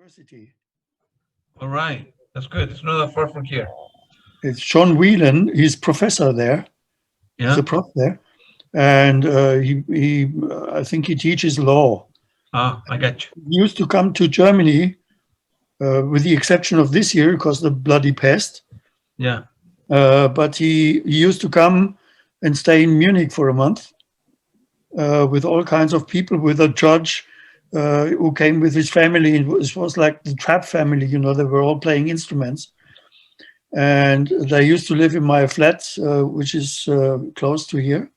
University. All right, that's good. It's not that far from here. It's John Whelan. He's professor there. He's Yeah. a prof there, and I think he teaches law. I got you. He used to come to Germany, with the exception of this year because the bloody pest. Yeah. But he used to come and stay in Munich for a month, with all kinds of people, with a judge who came with his family. It was like the Trapp family, you know, they were all playing instruments. And they used to live in my flat, which is close to here.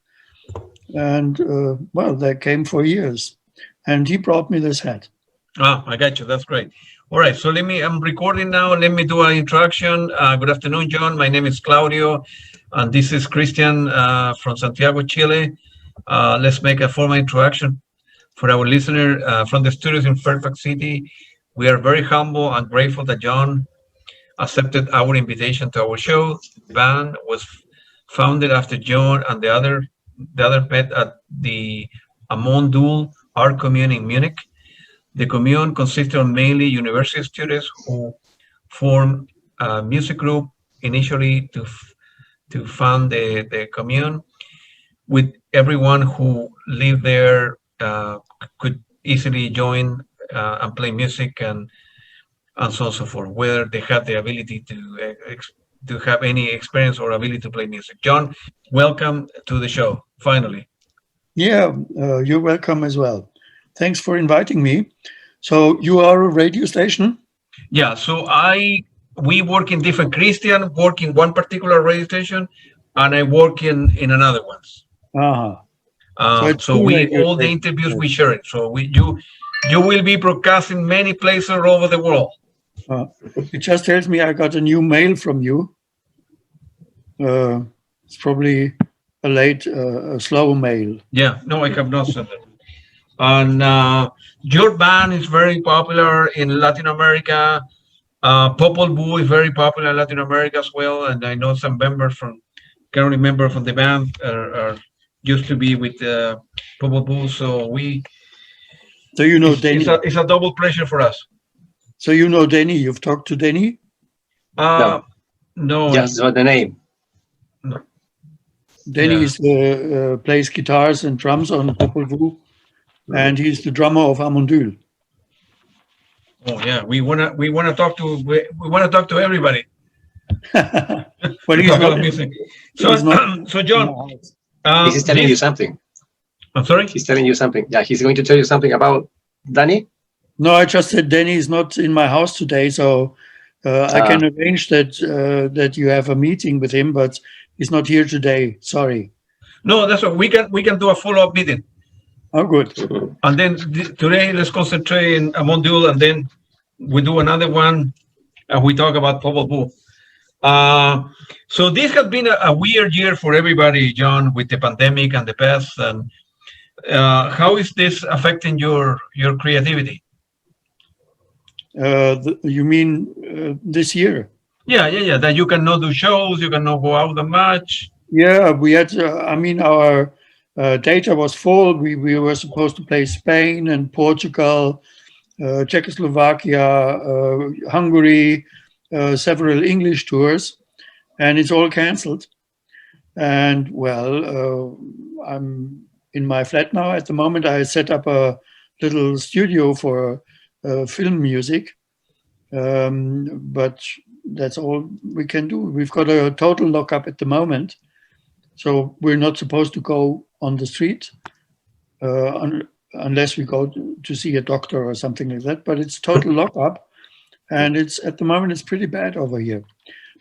And, well, they came for years. And he brought me this hat. Ah, I got you. That's great. All right, so I'm recording now. Let me do an introduction. Good afternoon, John. My name is Claudio, and this is Christian from Santiago, Chile. Let's make a formal introduction for our listener from the studios in Fairfax City. We are very humble and grateful that John accepted our invitation to our show. The band was founded after John and the other met at the AMON DÜÜL art commune in Munich. The commune consisted of mainly university students who formed a music group initially to fund the commune. With everyone who lived there could easily join and play music and so on and so forth, whether they have the ability to have any experience or ability to play music. John, welcome to the show, finally. Yeah, you're welcome as well. Thanks for inviting me. So you are a radio station? Yeah, so we work in different. Christian work in one particular radio station, and I work in another ones. Uh-huh. So we all the interviews we share it. So you will be broadcasting many places all over the world. It just tells me I got a new mail from you. It's probably a slow mail. Yeah, no, I have not sent it. And your band is very popular in Latin America. Popol Vuh is very popular in Latin America as well. And I know some members can't remember from the band are used to be with Popol Vuh. So you know Denny? It's a double pleasure for us. So you know Denny? You've talked to Denny? No. Just know the name. No. Denny plays guitars and drums on Popol Vuh, and he's the drummer of AMON DÜÜL. Oh yeah, we wanna talk to everybody. But he's not music. So John, he's telling you something. I'm sorry? He's telling you something. Yeah, he's going to tell you something about Danny. No, I just said Danny is not in my house today, so I can arrange that you have a meeting with him, but he's not here today. Sorry. No, that's what we can do a follow-up meeting. Oh, good. And then today let's concentrate in AMON DÜÜL, and then we do another one and we talk about Popol Vuh. So this has been a weird year for everybody, John, with the pandemic and the pest. And how is this affecting your creativity? You mean this year? Yeah. That you cannot do shows, you cannot go out that much. Yeah, we had. Our data was full. We were supposed to play Spain and Portugal, Czechoslovakia, Hungary, several English tours, and it's all cancelled. And well, I'm in my flat now at the moment. I set up a little studio for film music, but that's all we can do. We've got a total lockup at the moment, so we're not supposed to go on the street unless we go to see a doctor or something like that. But it's total lockup, and at the moment it's pretty bad over here.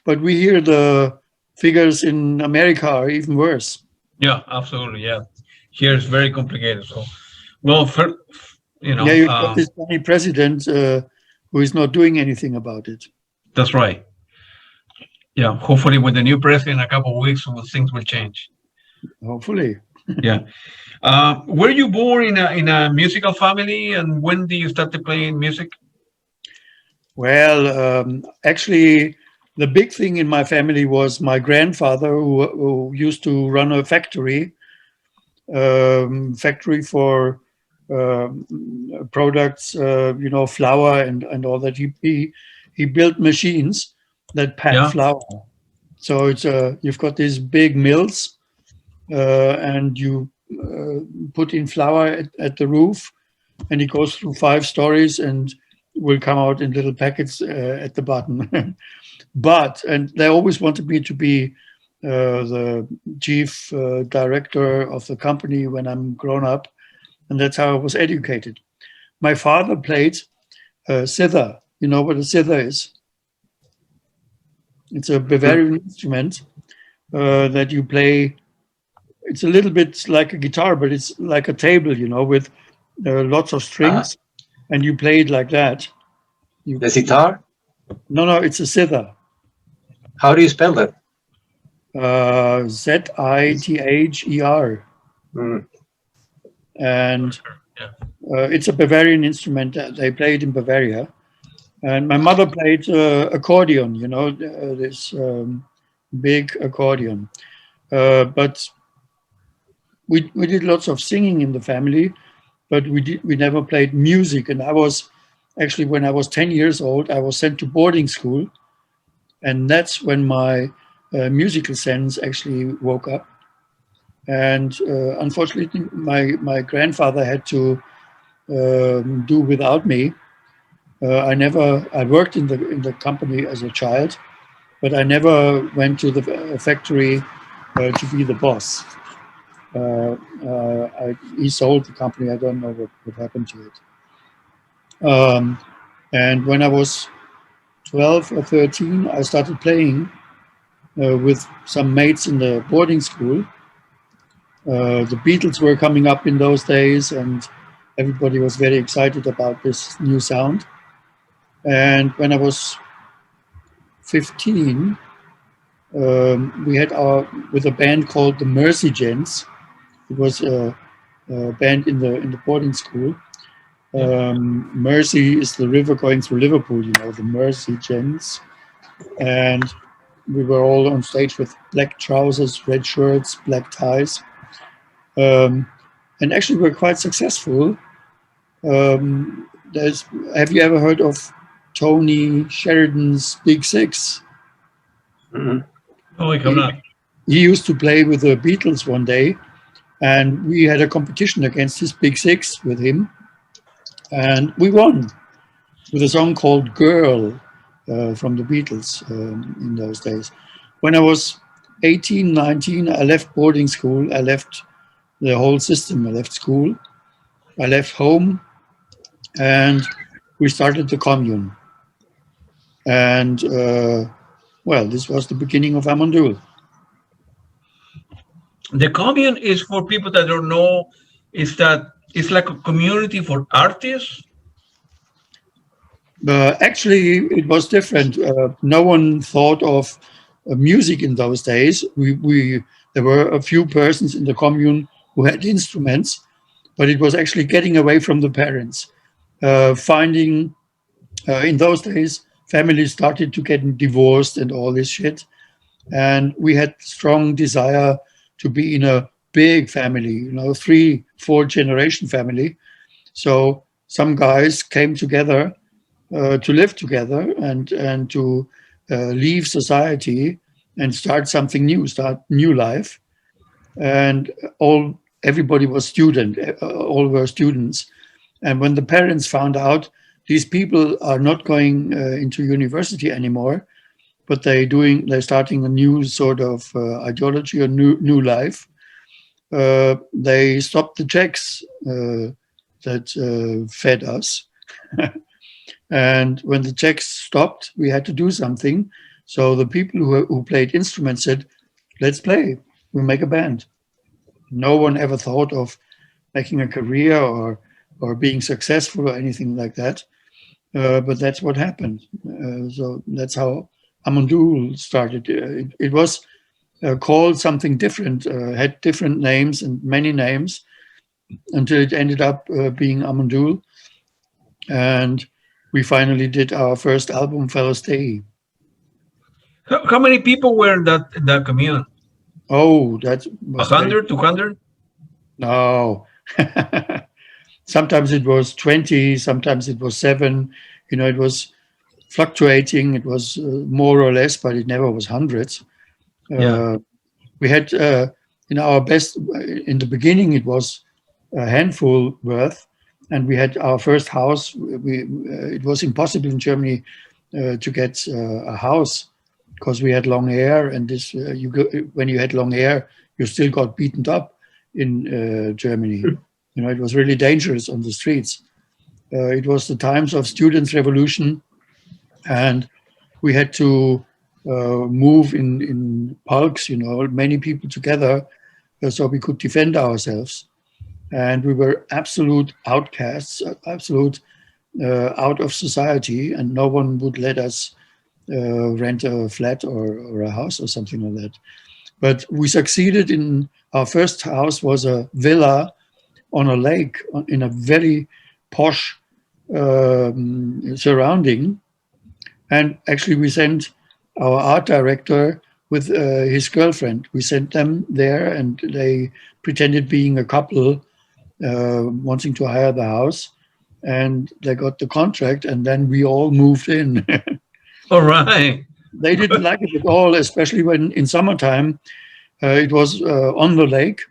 But we hear the figures in America are even worse. Yeah, absolutely. Yeah, here it's very complicated. So, well, yeah, you've got this funny president who is not doing anything about it. That's right. Yeah, hopefully with the new president in a couple of weeks, things will change. Hopefully. Yeah. Were you born in a musical family, and when did you start to play music? Well, actually, the big thing in my family was my grandfather, who used to run a factory for products, flour and all that. He built machines that pack flour. So it's you've got these big mills, and you put in flour at the roof, and it goes through 5 stories and will come out in little packets at the bottom. And they always wanted me to be the chief director of the company when I'm grown up, and that's how I was educated. My father played zither. You know what a zither is? It's a Bavarian instrument that you play. It's a little bit like a guitar, but it's like a table, with lots of strings, and you play it like that. The sitar? No, it's a zither. How do you spell that? Zither. And it's a Bavarian instrument. They play it in Bavaria. And my mother played accordion, this big accordion. But we did lots of singing in the family, but we never played music. And I was actually, when I was 10 years old, I was sent to boarding school. And that's when my musical sense actually woke up. And unfortunately, my grandfather had to do without me. I worked in the company as a child, but I never went to the factory to be the boss. He sold the company. I don't know what happened to it. And when I was 12 or 13, I started playing with some mates in the boarding school. The Beatles were coming up in those days, and everybody was very excited about this new sound. And when I was 15, we had with a band called the Mercy Gents. It was a band in the boarding school. Mersey is the river going through Liverpool, the Mersey Gents. And we were all on stage with black trousers, red shirts, black ties. And actually we're quite successful. Have you ever heard of Tony Sheridan's Big Six? Mm-hmm. No, I have not. He used to play with the Beatles one day, and we had a competition against his Big Six with him, and we won with a song called Girl from the Beatles in those days. When I was 18, 19, I left boarding school. I left the whole system. I left school. I left home, and we started the commune. And this was the beginning of AMON DÜÜL. The commune is, for people that don't know, it's like a community for artists. Actually, it was different. No one thought of music in those days. There were a few persons in the commune who had instruments, but it was actually getting away from the parents. Finding in those days, families started to get divorced and all this shit. And we had strong desire to be in a big family, 3-4 generation family. So some guys came together to live together and to leave society and start something new, start new life. And everybody was all were students. And when the parents found out these people are not going into university anymore, but they're starting a new sort of ideology, a new life, they stopped the checks that fed us. And when the checks stopped, we had to do something. So the people who played instruments said, let's play, we'll make a band. No one ever thought of making a career or being successful or anything like that. But that's what happened. So that's how AMON DÜÜL started. It was called something different, had different names and many names, until it ended up being AMON DÜÜL. And we finally did our first album, Phallus Dei. How many people were in that commune? Oh, that was 100, 200? No. sometimes it was 20, sometimes it was 7. You know, it was fluctuating. It was more or less, but it never was hundreds. We had in our best, in the beginning, it was a handful worth, and we had our first house. It was impossible in Germany to get a house because we had long hair, and this when you had long hair, you still got beaten up in Germany. You know, it was really dangerous on the streets. It was the times of students' revolution, and we had to move in bulks, you know, many people together, so we could defend ourselves. And we were absolute outcasts, absolute out of society, and no one would let us rent a flat or a house or something like that. But we succeeded. In our first house was a villa on a lake in a very posh surrounding. And actually we sent our art director with his girlfriend. We sent them there, and they pretended being a couple wanting to hire the house, and they got the contract, and then we all moved in. All right. They didn't like it at all, especially when in summertime it was on the lake.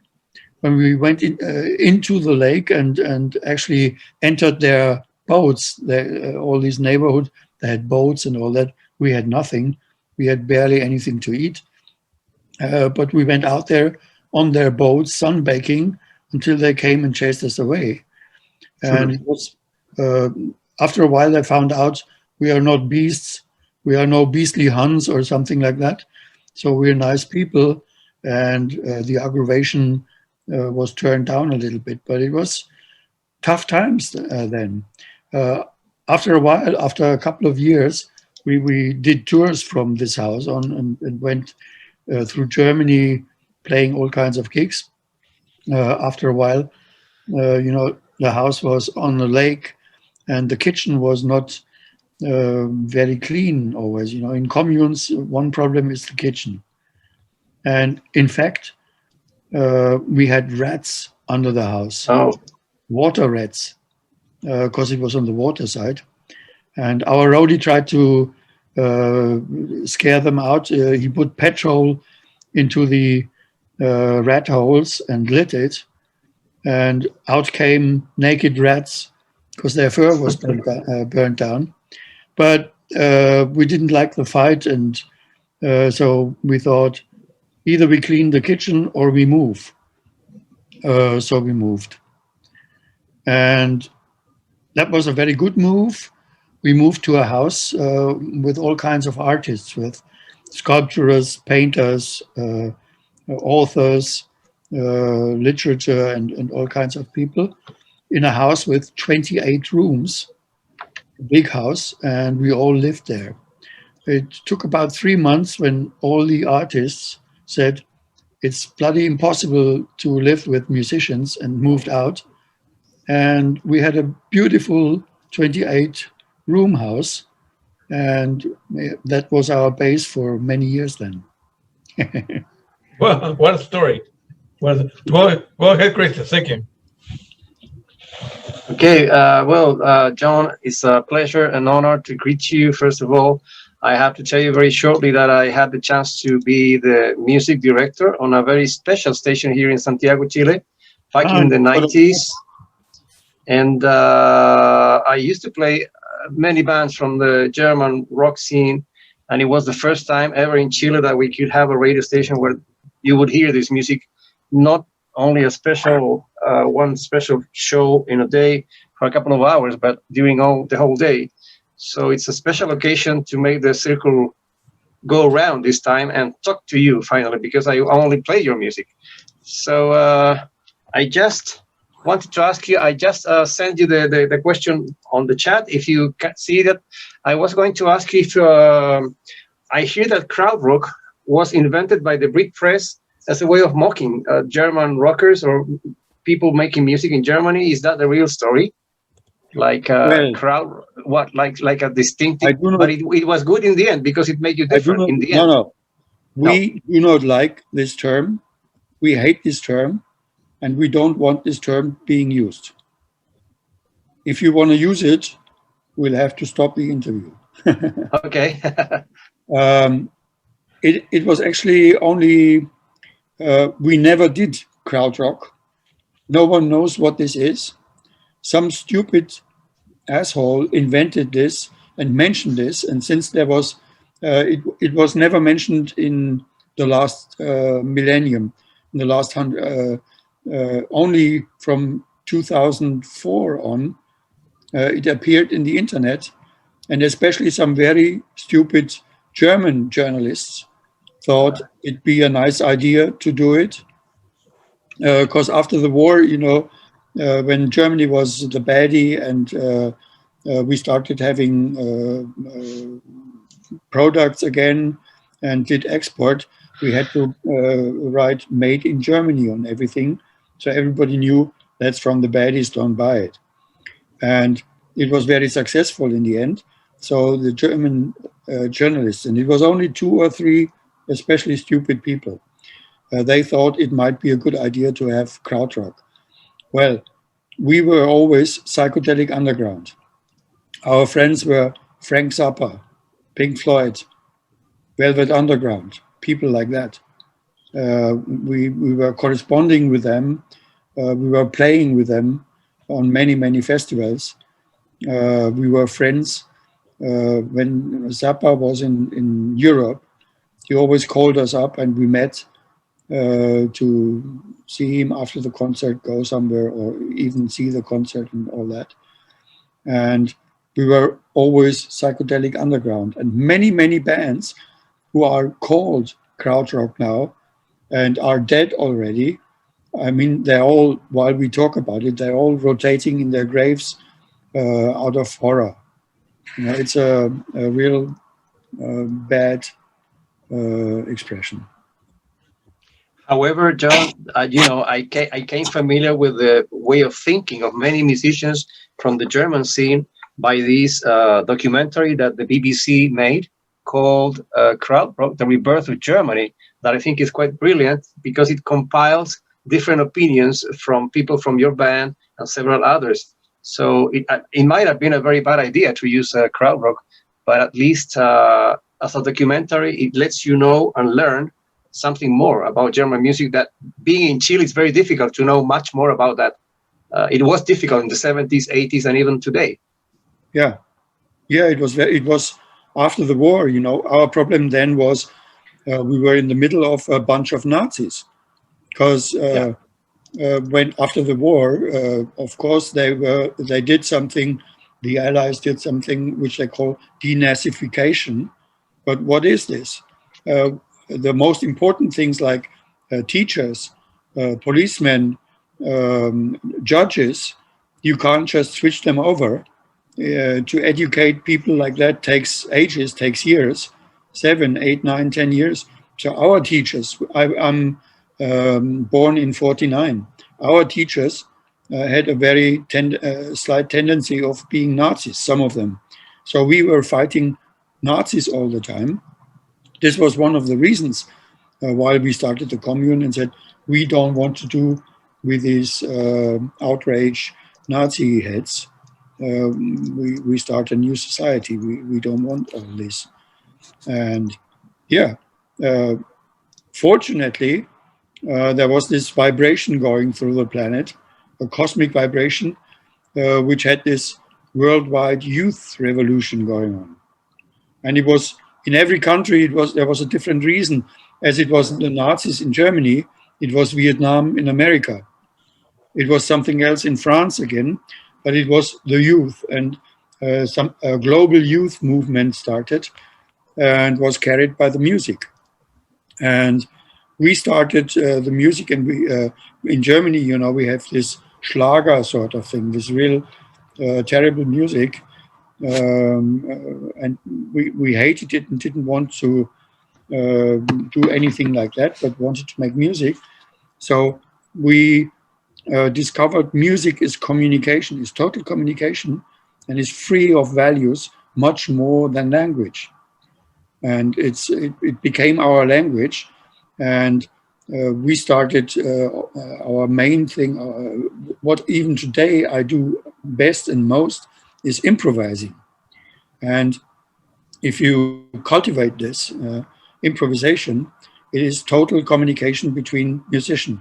When we went into the lake and actually entered their boats, all these neighborhoods, they had boats and all that. We had nothing. We had barely anything to eat. But we went out there on their boats, sunbaking, until they came and chased us away. And it was, after a while, they found out we are not beasts. We are no beastly Huns or something like that. So we're nice people. And the aggravation was turned down a little bit. But it was tough times then. After a while, after a couple of years, we did tours from this house on and went through Germany, playing all kinds of gigs. After a while, you know, the house was on the lake, and the kitchen was not very clean always. You know, in communes, one problem is the kitchen. And in fact, we had rats under the house, water rats, because it was on the water side. And our roadie tried to scare them out. He put petrol into the rat holes and lit it. And out came naked rats because their fur was burnt down. But we didn't like the fight. And so we thought either we clean the kitchen or we move. So we moved. And that was a very good move. We moved to a house with all kinds of artists, with sculptors, painters, authors, literature, and all kinds of people, in a house with 28 rooms, a big house, and we all lived there. It took about 3 months when all the artists said, it's bloody impossible to live with musicians, and moved out. And we had a beautiful 28-room house, and that was our base for many years then. Well, what a story. Go ahead, Christian. Thank you. Okay, well, John, it's a pleasure and honor to greet you. First of all, I have to tell you very shortly that I had the chance to be the music director on a very special station here in Santiago, Chile, back in the 90s. And I used to play many bands from the German rock scene. And it was the first time ever in Chile that we could have a radio station where you would hear this music, not only a special, one special show in a day for a couple of hours, but during the whole day. So it's a special occasion to make the circle go around this time and talk to you finally, because I only play your music. So I just wanted to ask you, I just sent you the question on the chat. If you can see that, I was going to ask you if I hear that krautrock was invented by the Brit press as a way of mocking German rockers or people making music in Germany. Is that the real story? Like crowd, what, like a distinctive, but it was good in the end because it made you different in the end. No. We do not like this term. We hate this term, and we don't want this term being used. if you want to use it, we'll have to stop the interview. Okay. It was actually only, we never did krautrock. No one knows what this is. Some stupid asshole invented this and mentioned this, and since there was, it was never mentioned in the last millennium, in the last only from 2004 on, it appeared in the internet, and especially some very stupid German journalists thought it'd be a nice idea to do it, because after the war, you know, when Germany was the baddie and we started having products again and did export, we had to write "made in Germany" on everything, so everybody knew that's from the baddies, don't buy it. And it was very successful in the end. So the German journalists, and it was only 2 or 3 especially stupid people, they thought it might be a good idea to have krautrock. Well, we were always psychedelic underground. Our friends were Frank Zappa, Pink Floyd, Velvet Underground, people like that. We were corresponding with them. We were playing with them on many, many festivals. We were friends. When Zappa was in Europe, he always called us up and we met to see him after the concert, go somewhere, or even see the concert and all that. And we were always psychedelic underground. And many, many bands who are called krautrock now and are dead already, I mean, they're all, while we talk about it, they're all rotating in their graves out of horror. You know, it's a real bad expression. However, John, you know, I came familiar with the way of thinking of many musicians from the German scene by this documentary that the BBC made called Krautrock, The Rebirth of Germany, that I think is quite brilliant because it compiles different opinions from people from your band and several others. So it might have been a very bad idea to use krautrock, but at least as a documentary, it lets you know and learn something more about German music that being in Chile, it's very difficult to know much more about that. It was difficult in the 70s, 80s, and even today. Yeah. Yeah, it was after the war, you know. Our problem then was we were in the middle of a bunch of Nazis because when after the war, of course, they did something, the Allies did something which they call denazification. But what is this? The most important things like teachers, policemen, judges, you can't just switch them over. To educate people like that takes ages, takes years, 7, 8, 9, 10 years. So our teachers, I'm born in 49. Our teachers had a very slight tendency of being Nazis, some of them. So we were fighting Nazis all the time. This was one of the reasons why we started the commune and said, we don't want to do with these outrage Nazi heads. We start a new society. We don't want all this. And yeah, fortunately, there was this vibration going through the planet, a cosmic vibration, which had this worldwide youth revolution going on. And it was in every country, there was a different reason. As it was the Nazis in Germany, it was Vietnam in America. It was something else in France again, but it was the youth, and some global youth movement started and was carried by the music. And we started the music, and we in Germany, you know, we have this Schlager sort of thing, this real terrible music, and we hated it and didn't want to do anything like that, but wanted to make music. So we discovered music is communication, is total communication, and is free of values much more than language. And it became our language, and we started our main thing. What even today I do best and most is improvising. And if you cultivate this improvisation, it is total communication between musicians.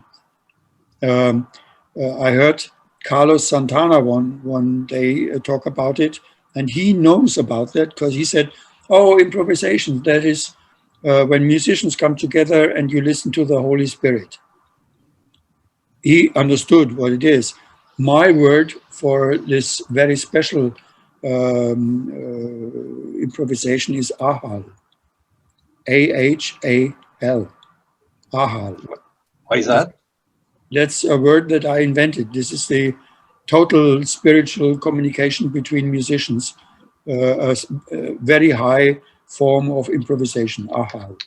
I heard Carlos Santana one day talk about it, and he knows about that because he said, "Oh, improvisation, that is when musicians come together and you listen to the Holy Spirit." He understood what it is. My word for this very special improvisation is ahal. A-H-A-L. Ahal. What is that? That's a word that I invented. This is the total spiritual communication between musicians, a very high form of improvisation, ahal.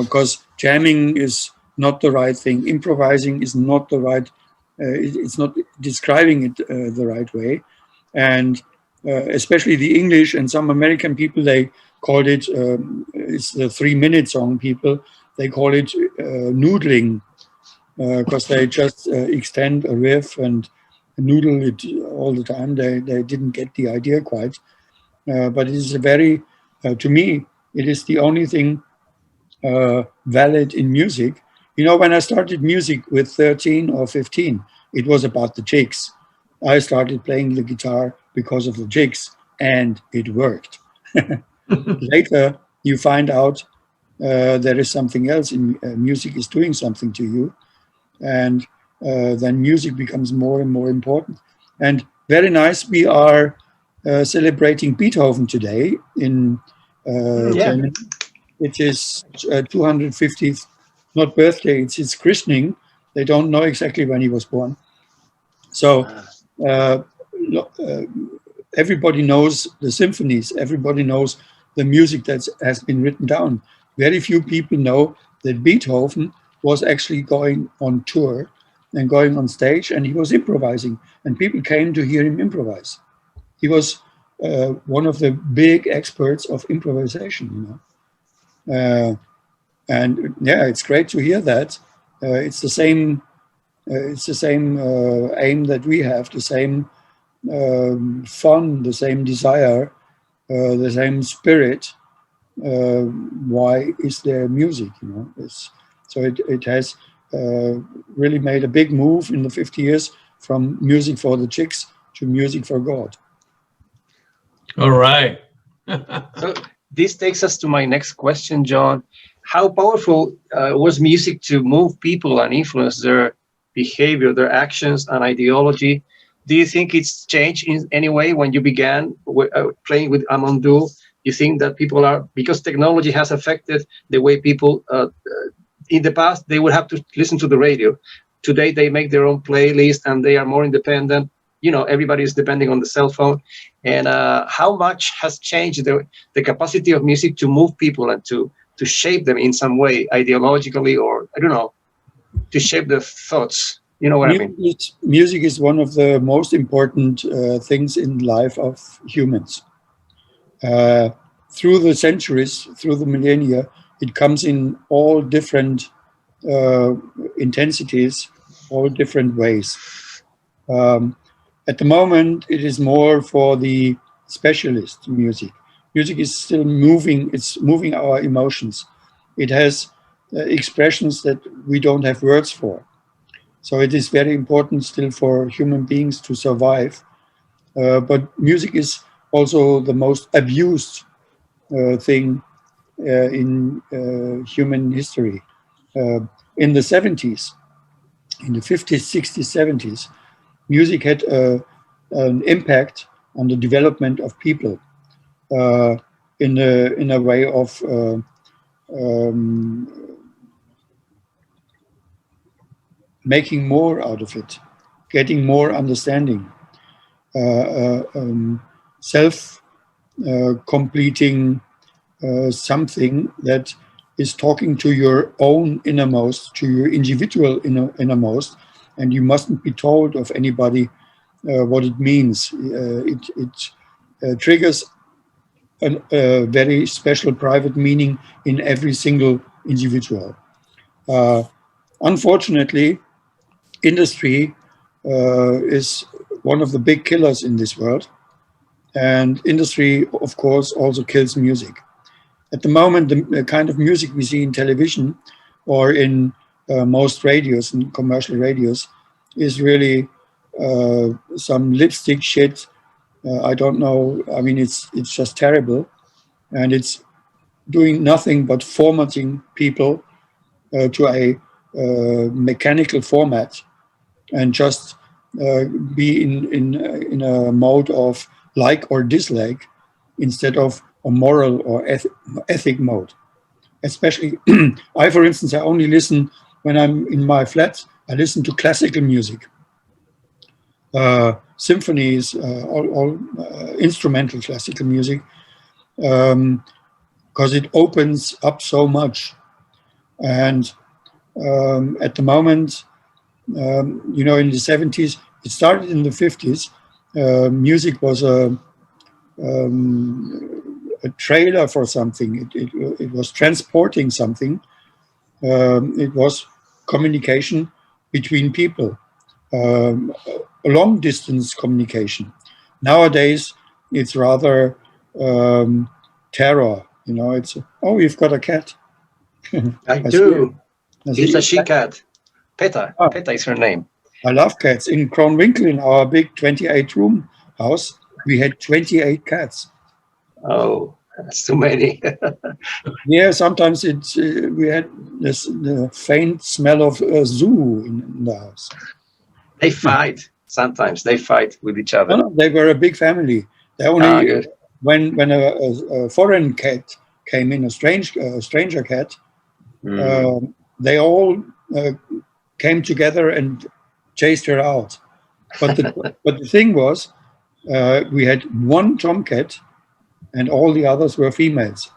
Because jamming is not the right thing. Improvising is not the right, it's not describing it the right way. And especially the English and some American people, they called it, it's the 3-minute song people, they call it noodling, because they just extend a riff and noodle it all the time. They didn't get the idea quite. But it is a very, to me, it is the only thing valid in music. You know, when I started music with 13 or 15, it was about the chicks. I started playing the guitar because of the chicks, and it worked. Later, you find out there is something else in music is doing something to you, and then music becomes more and more important. And very nice, we are celebrating Beethoven today in Germany. It is 250th, not birthday, it's his christening. They don't know exactly when he was born. So everybody knows the symphonies, everybody knows the music that has been written down. Very few people know that Beethoven was actually going on tour and going on stage, and he was improvising, and people came to hear him improvise. He was one of the big experts of improvisation, you know. And yeah, it's great to hear that. It's the same aim that we have, the same fun, the same desire, the same spirit. Why is there music? You know, so it has really made a big move in the 50 years from music for the chicks to music for God. All right. So this takes us to my next question, John. How powerful was music to move people and influence their behavior, their actions and ideology? Do you think it's changed in any way when you began playing with AMON DÜÜL? You think that people are, because technology has affected the way people, in the past, they would have to listen to the radio. Today, they make their own playlist and they are more independent. You know, everybody is depending on the cell phone. And how much has changed the capacity of music to move people and to shape them in some way, ideologically, or I don't know, to shape their thoughts? You know what I mean? Music is one of the most important things in the life of humans. Through the centuries, through the millennia, it comes in all different intensities, all different ways. At the moment, it is more for the specialist music. Music is still moving, it's moving our emotions. It has expressions that we don't have words for. So it is very important still for human beings to survive. But music is also the most abused thing in human history. In the 70s, in the 50s, 60s, 70s, music had an impact on the development of people in a way of making more out of it, getting more understanding, self-completing something that is talking to your own innermost, to your individual innermost, and you mustn't be told of anybody what it means. It triggers a very special private meaning in every single individual. Unfortunately, industry is one of the big killers in this world. And industry, of course, also kills music. At the moment, the kind of music we see in television or in most radios and commercial radios is really some lipstick shit. I don't know. I mean, it's just terrible, and it's doing nothing but formatting people to a mechanical format, and just be in a mode of like or dislike instead of a moral or ethic mode. Especially, I, for instance, I only listen when I'm in my flat. I listen to classical music, symphonies, all instrumental classical music, because it opens up so much. And at the moment, you know, in the 70s, it started in the 50s. Music was a trailer for something. It was transporting something. It was communication between people, a long distance communication. Nowadays, it's rather terror. You know, it's, oh, you've got a cat. I do. See It's a it. she-cat. Peta. Ah. Peta is her name. I love cats. In Kronwinkel, in our big 28-room house, we had 28 cats. Oh, that's too many. Yeah, sometimes it's we had the faint smell of a zoo in the house. They fight. Sometimes they fight with each other. No, they were a big family. They only Good. when a foreign cat came in, a stranger cat, they all came together and chased her out. But the thing was, we had one tomcat, and all the others were females.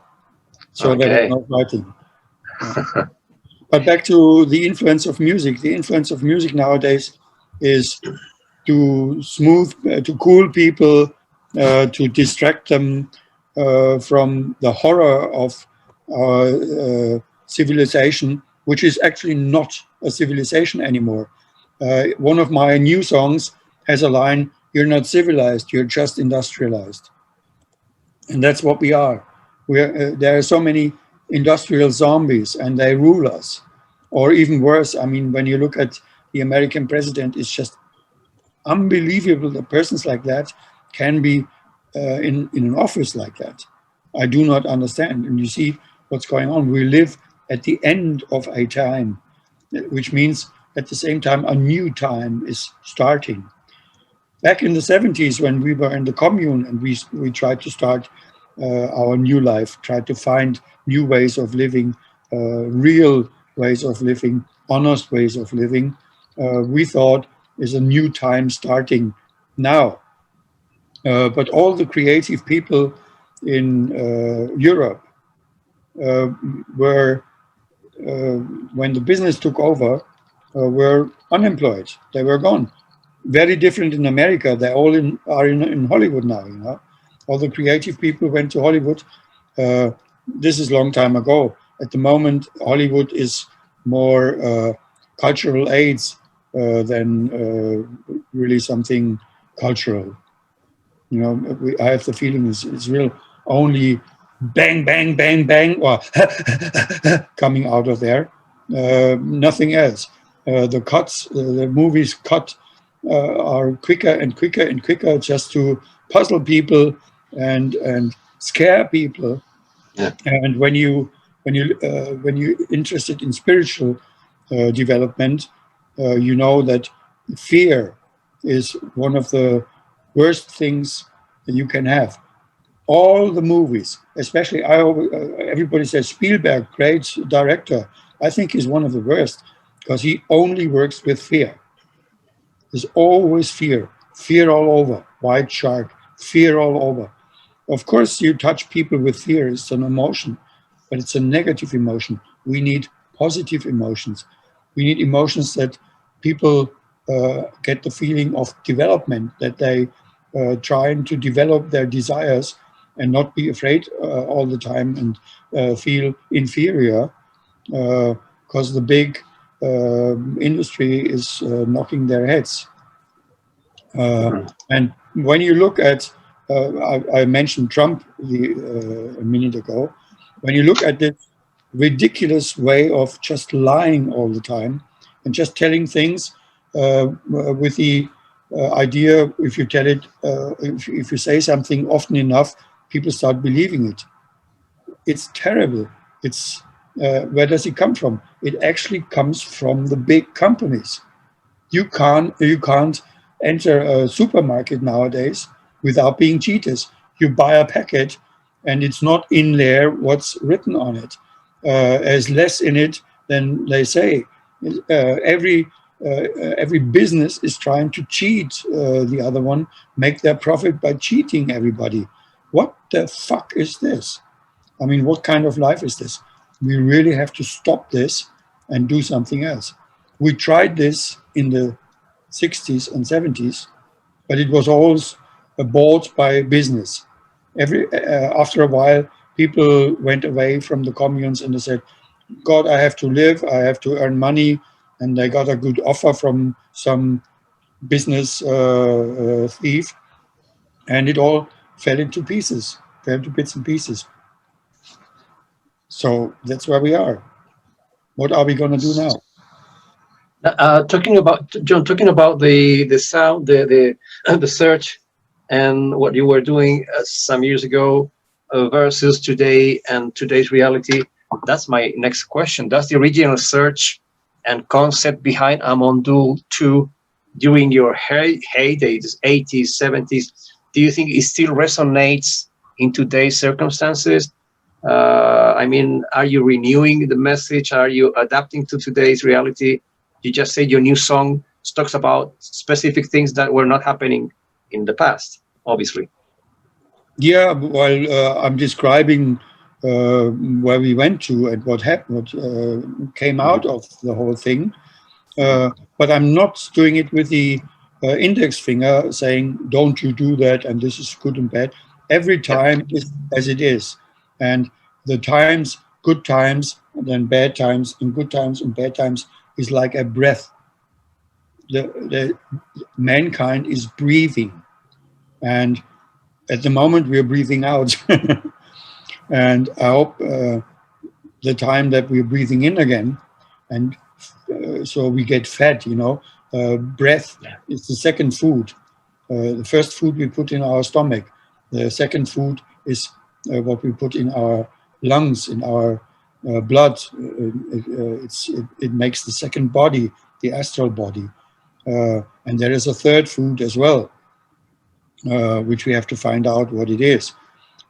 So there was no fighting. But back to the influence of music. The influence of music nowadays is to to cool people, to distract them from the horror of our civilization, which is actually not a civilization anymore. One of my new songs has a line, "You're not civilized, you're just industrialized." And that's what we are. There are so many industrial zombies, and they rule us. Or even worse, I mean, when you look at the American president, it's just unbelievable that persons like that can be in an office like that. I do not understand. And you see what's going on. We live at the end of a time, which means at the same time a new time is starting. Back in the 70s, when we were in the commune and we tried to start our new life, tried to find new ways of living, real ways of living, honest ways of living, we thought is a new time starting now. But all the creative people in Europe were, when the business took over, were unemployed. They were gone. Very different in America. They all are in Hollywood now. You know, all the creative people went to Hollywood. This is a long time ago. At the moment, Hollywood is more cultural aids than really something cultural. You know, I have the feeling it's real only bang, bang, bang, bang, or coming out of there. Nothing else. The cuts, the movies cut are quicker and quicker and quicker, just to puzzle people and scare people. Yeah. And when you're interested in spiritual development, you know that fear is one of the worst things that you can have. All the movies, especially everybody says Spielberg, great director. I think he's one of the worst because he only works with fear. There's always fear, fear all over. White Shark, fear all over. Of course, you touch people with fear. It's an emotion, but it's a negative emotion. We need positive emotions. We need emotions that people get the feeling of development, that they trying to develop their desires and not be afraid all the time and feel inferior because the big industry is knocking their heads. And when you look at, I mentioned Trump a minute ago, when you look at this ridiculous way of just lying all the time and just telling things with the idea, if you tell it, if you say something often enough, people start believing it. It's terrible. It's where does it come from? It actually comes from the big companies. You can't enter a supermarket nowadays without being cheated. You buy a packet and it's not in there what's written on it. There's less in it than they say. Every business is trying to cheat the other one, make their profit by cheating everybody. What the fuck is this? I mean, what kind of life is this? We really have to stop this and do something else. We tried this in the 60s and 70s, but it was always bought by business. After a while, people went away from the communes and they said, God, I have to live, I have to earn money, and they got a good offer from some business thief, and it all fell into pieces, fell to bits and pieces. So that's where we are. What are we going to do now? Talking about the sound, the search, and what you were doing some years ago versus today and today's reality. That's my next question. Does the original search and concept behind AMON DÜÜL II during your heydays, 80s, 70s, do you think it still resonates in today's circumstances? I mean, are you renewing the message? Are you adapting to today's reality? You just said your new song talks about specific things that were not happening in the past, obviously. Yeah, well, I'm describing where we went to and what happened, what came out of the whole thing. But I'm not doing it with the index finger saying, don't you do that, and this is good and bad. Every time is as it is. And the times, good times, and then bad times, and good times and bad times is like a breath. The mankind is breathing. And at the moment we're breathing out. And I hope the time that we're breathing in again, and so we get fed, you know. Breath is the second food. The first food we put in our stomach. The second food is what we put in our lungs, in our blood. It makes the second body, the astral body. And there is a third food as well, which we have to find out what it is.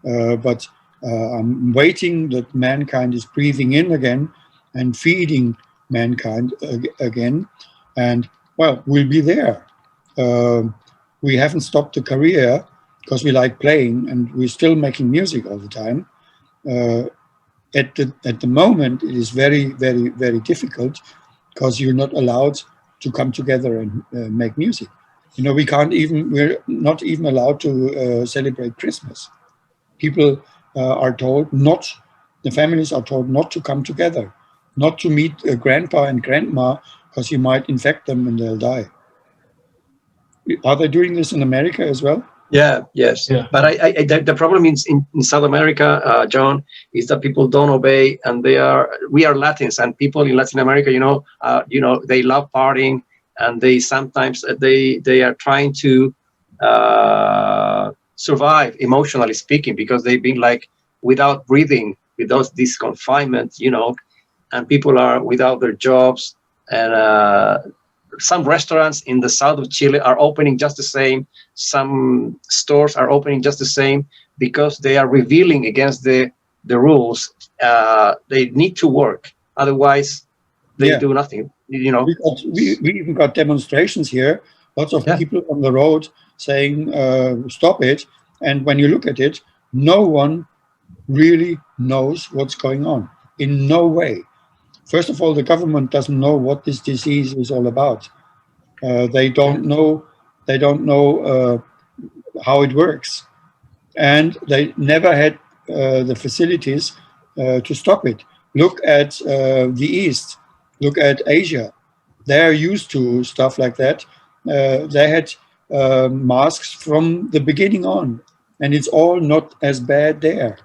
But I'm waiting that mankind is breathing in again and feeding mankind again. And, well, we'll be there. We haven't stopped the career because we like playing, and we're still making music all the time. At the moment, it is very, very, very difficult because you're not allowed to come together and make music. You know, we're not even allowed to celebrate Christmas. People are told not, the families are told not to come together, not to meet grandpa and grandma because you might infect them and they'll die. Are they doing this in America as well? Yeah, yes. Yeah. But the problem is in South America, John, is that people don't obey, and we are Latins, and people in Latin America, they love partying, and they sometimes they are trying to survive, emotionally speaking, because they've been like without breathing, without this confinement, and people are without their jobs, and some restaurants in the south of Chile are opening just the same. Some stores are opening just the same because they are revealing against the rules. They need to work, otherwise they do nothing. We even got demonstrations here. Lots of people on the road saying, "Stop it!" And when you look at it, no one really knows what's going on. In no way. First of all, the government doesn't know what this disease is all about. They don't know. They don't know how it works, and they never had the facilities to stop it. Look at the East. Look at Asia. They are used to stuff like that. They had masks from the beginning on, and it's all not as bad there.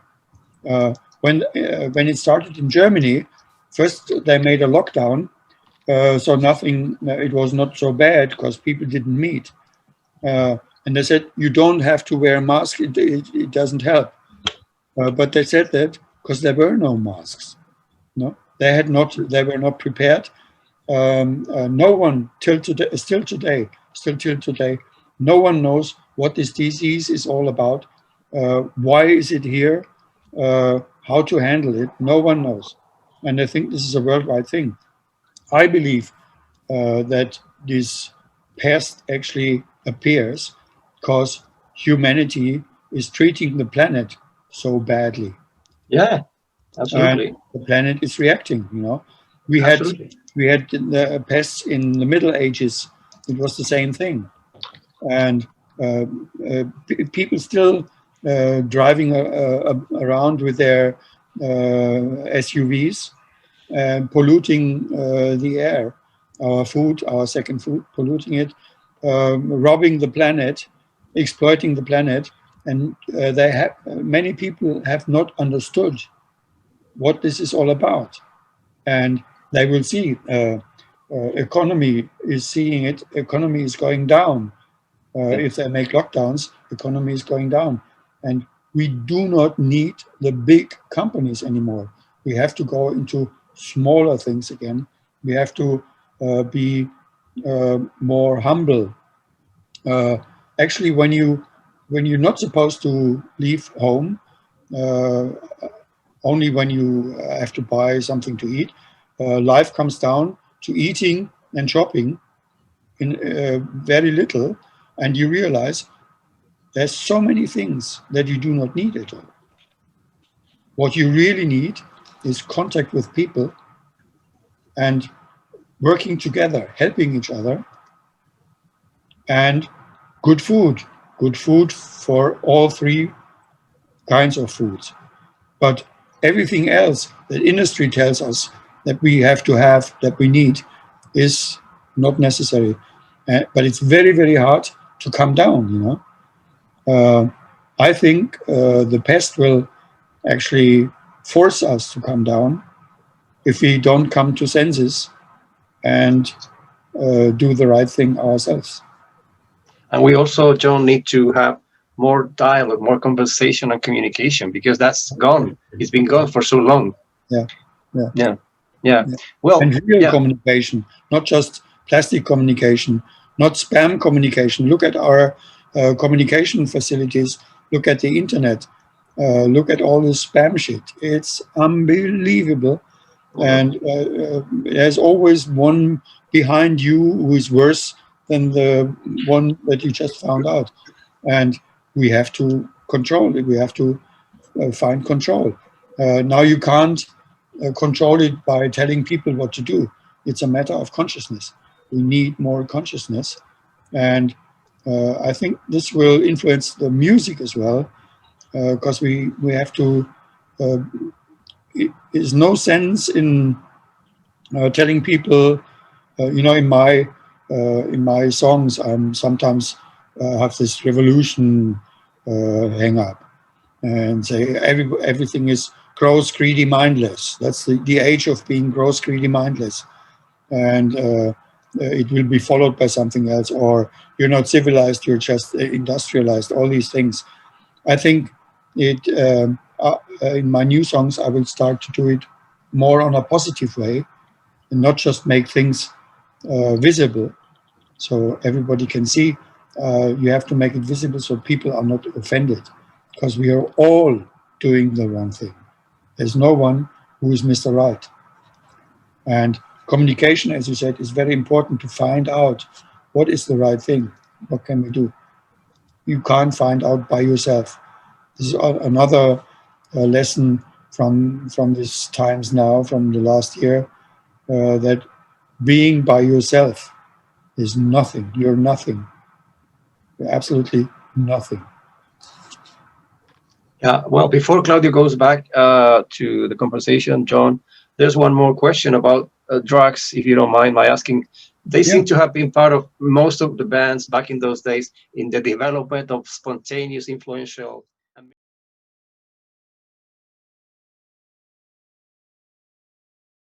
When it started in Germany, first they made a lockdown, so nothing. It was not so bad because people didn't meet, and they said you don't have to wear a mask. It doesn't help. But they said that because there were no masks. No, they were not prepared. No one still till today, no one knows what this disease is all about. Why is it here? How to handle it? No one knows. And I think this is a worldwide thing. I believe that this pest actually appears because humanity is treating the planet so badly. Yeah, absolutely. And the planet is reacting, you know. We had the pests in the Middle Ages. It was the same thing. And people still driving around with their SUVs and polluting the air, our second food, polluting it, robbing the planet, exploiting the planet. And many people have not understood what this is all about. And they will see economy is seeing it. Economy is going down. If they make lockdowns, economy is going down. And we do not need the big companies anymore. We have to go into smaller things again. We have to be more humble. Actually, when you're not supposed to leave home, only when you have to buy something to eat, life comes down to eating and shopping in very little, and you realize there's so many things that you do not need at all. What you really need is contact with people and working together, helping each other, and good food for all three kinds of foods. But everything else that industry tells us that we have to have, that we need, is not necessary. But it's very, very hard to come down, you know. I think the pest will actually force us to come down if we don't come to senses and do the right thing ourselves. And we also, John, need to have more dialogue, more conversation and communication, because that's gone. It's been gone for so long. Yeah. Well, and real communication, not just plastic communication, not spam communication. Look at our communication facilities. Look at the internet. Look at all this spam shit. It's unbelievable. And there's always one behind you who is worse than the one that you just found out. And we have to control it. We have to find control. Now you can't control it by telling people what to do. It's a matter of consciousness. We need more consciousness. And I think this will influence the music as well, because we have to, there's no sense in telling people, you know, in my songs, I'm sometimes have this revolution hang up and say everything is gross, greedy, mindless. That's the age of being gross, greedy, mindless. And it will be followed by something else, or you're not civilized, you're just industrialized, all these things. I think it in my new songs, I will start to do it more on a positive way and not just make things visible so everybody can see. You have to make it visible so people are not offended, because we are all doing the wrong thing. There's no one who is Mr. Right. And communication, as you said, is very important to find out what is the right thing. What can we do? You can't find out by yourself. This is another lesson from these times now, from the last year, that being by yourself is nothing. You're nothing. You're absolutely nothing. Yeah, well, before Claudio goes back to the conversation, John, there's one more question about drugs, if you don't mind my asking. They seem to have been part of most of the bands back in those days in the development of spontaneous, influential